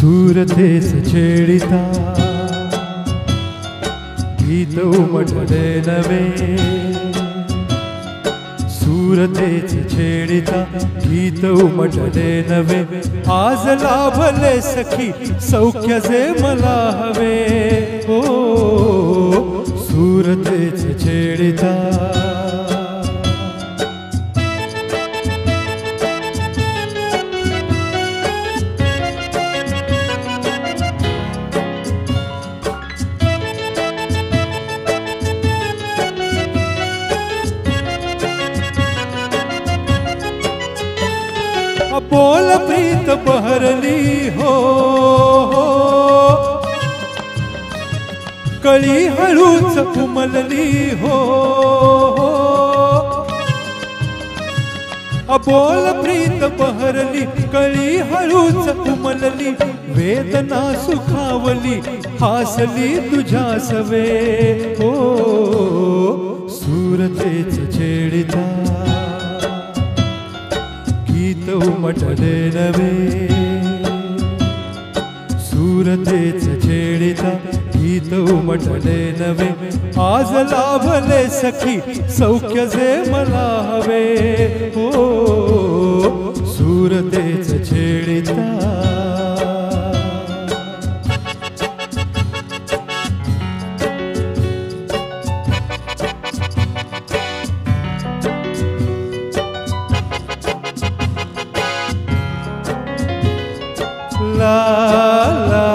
सूरतेच छेडिता गीत उमटले नवे सूरतेच छेडिता गीत उमटले नवे आज लाभले सखी सौख्य जे मला हवे ओ सूरतेच छेडिता बोल प्रीत बहरली हो कळी हळूच उमलली हो बोल प्रीत बहरली कळी हळूच उमलली वेदना सुखावली हासली तुझ्या सवे हो सूरतेच छेडिता गीत उमटले नवे सूरतेच छेडिता गीत उमटले नवे आज लाभले सखी सौख्य जे मला हवे हो सूरतेच छेडिता ला ला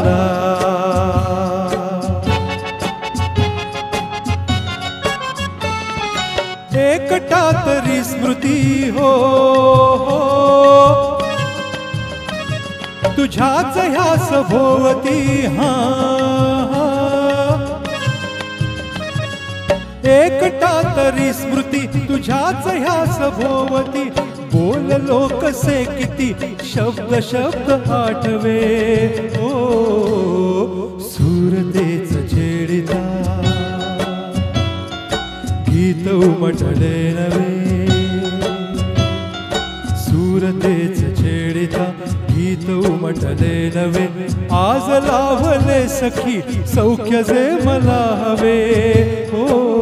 ला एकटा तरी स्मृती हो तुझ्याच ह्या सभोवती हा एकटा तरी स्मृती तुझ्याच ह्या सभोवती बोललो कसे किती शब्द शब्द आठवे ओ सूरतेच छेडिता गीत उमटले नवे सूरतेच छेडिता गीत उमटले नवे आज लाभले सखी सौख्य जे मला हवे ओ